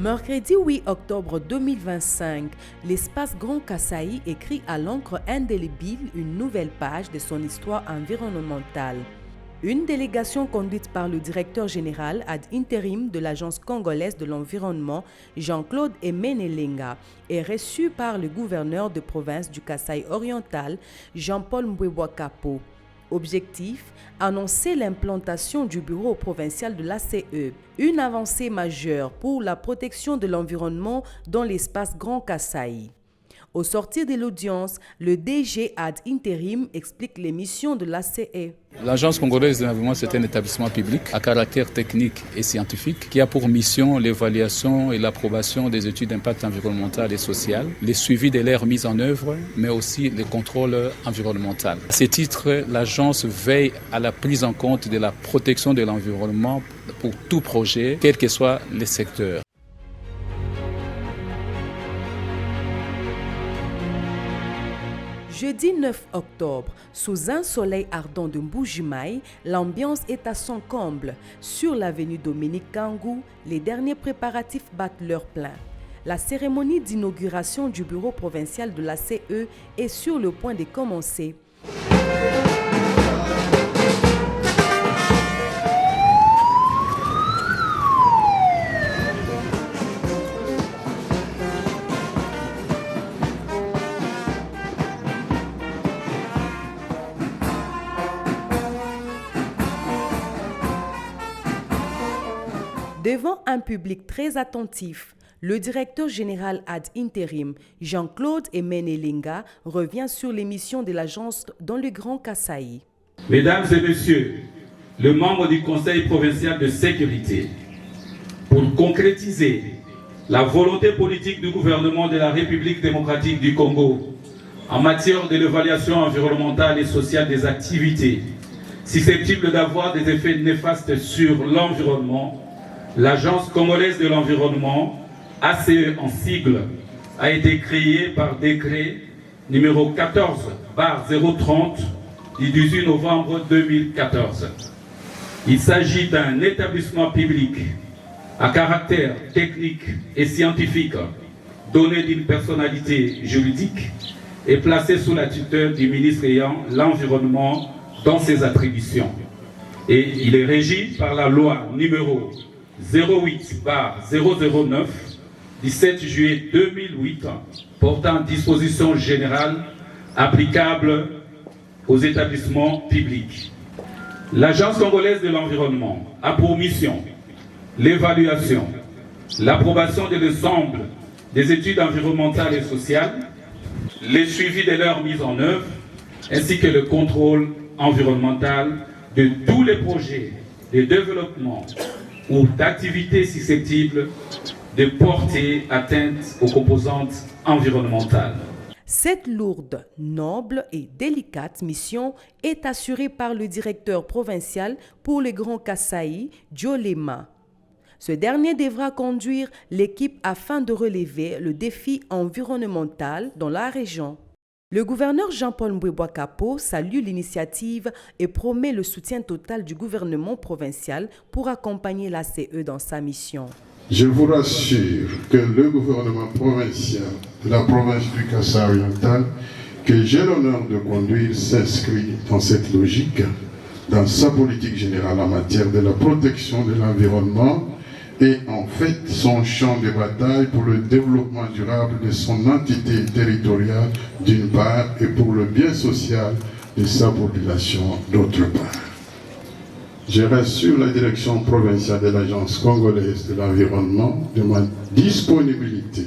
Mercredi 8 octobre 2025, l'espace Grand Kasaï écrit à l'encre indélébile une nouvelle page de son histoire environnementale. Une délégation conduite par le directeur général ad intérim de l'Agence congolaise de l'environnement, Jean-Claude Emenelenga, est reçue par le gouverneur de province du Kasaï oriental, Jean-Paul Mbwebwa-Kapo. Objectif, annoncer l'implantation du bureau provincial de l'ACE, une avancée majeure pour la protection de l'environnement dans l'espace Grand Kasaï. Au sortir de l'audience, le DG ad intérim explique les missions de l'ACE. L'Agence congolaise de l'environnement, c'est un établissement public à caractère technique et scientifique qui a pour mission l'évaluation et l'approbation des études d'impact environnemental et social, les suivis de leur mise en œuvre, mais aussi les contrôles environnementaux. À ce titre, l'Agence veille à la prise en compte de la protection de l'environnement pour tout projet, quel que soit le secteur. Jeudi 9 octobre, sous un soleil ardent de Mbujimaï, l'ambiance est à son comble. Sur l'avenue Dominique Kangou, les derniers préparatifs battent leur plein. La cérémonie d'inauguration du bureau provincial de l'ACE est sur le point de commencer. Devant un public très attentif, le directeur général ad intérim, Jean-Claude Emenelenga, revient sur les missions de l'agence dans le Grand Kasaï. Mesdames et messieurs, les membres du Conseil provincial de sécurité, pour concrétiser la volonté politique du gouvernement de la République démocratique du Congo en matière de l'évaluation environnementale et sociale des activités susceptibles d'avoir des effets néfastes sur l'environnement, l'Agence congolaise de l'environnement, ACE en sigle, a été créée par décret numéro 14/030 du 18 novembre 2014. Il s'agit d'un établissement public à caractère technique et scientifique, doté d'une personnalité juridique et placé sous la tutelle du ministre ayant l'environnement dans ses attributions. Et il est régi par la loi numéro 08/009 du 7 juillet 2008 portant dispositions générales applicables aux établissements publics. L'Agence congolaise de l'environnement a pour mission l'évaluation, l'approbation de l'ensemble des études environnementales et sociales, le suivi de leur mise en œuvre, ainsi que le contrôle environnemental de tous les projets de développement ou d'activités susceptibles de porter atteinte aux composantes environnementales. Cette lourde, noble et délicate mission est assurée par le directeur provincial pour le Grand Kasaï, Diolema. Ce dernier devra conduire l'équipe afin de relever le défi environnemental dans la région. Le gouverneur Jean-Paul Mbwebwa-Kapo salue l'initiative et promet le soutien total du gouvernement provincial pour accompagner l'ACE dans sa mission. Je vous rassure que le gouvernement provincial de la province du Kasaï oriental, que j'ai l'honneur de conduire, s'inscrit dans cette logique, dans sa politique générale en matière de la protection de l'environnement et en fait son champ de bataille pour le développement durable de son entité territoriale d'une part et pour le bien social de sa population d'autre part. Je rassure la direction provinciale de l'Agence congolaise de l'environnement de ma disponibilité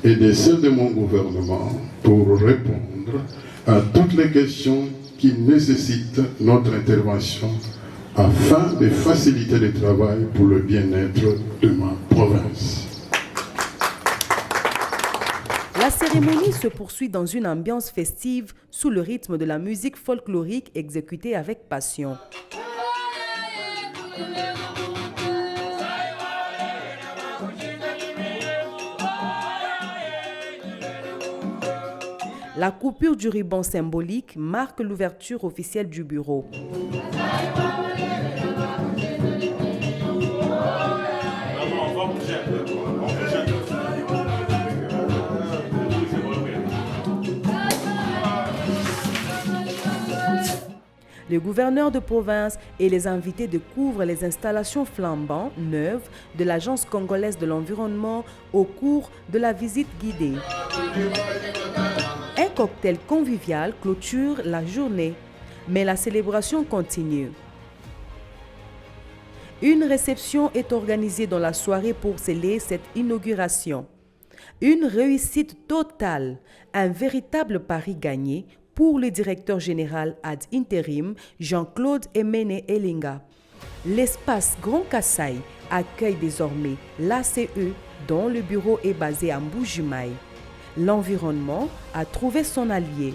et de celle de mon gouvernement pour répondre à toutes les questions qui nécessitent notre intervention afin de faciliter le travail pour le bien-être de ma province. La cérémonie se poursuit dans une ambiance festive sous le rythme de la musique folklorique exécutée avec passion. La coupure du ruban symbolique marque l'ouverture officielle du bureau. Le gouverneur de province et les invités découvrent les installations flambantes neuves de l'Agence congolaise de l'environnement au cours de la visite guidée. Un cocktail convivial clôture la journée, mais la célébration continue. Une réception est organisée dans la soirée pour sceller cette inauguration. Une réussite totale, un véritable pari gagné pour le directeur général ad intérim Jean-Claude Emene Elinga. L'espace Grand Kasaï accueille désormais l'ACE dont le bureau est basé à Mbujimaï. L'environnement a trouvé son allié.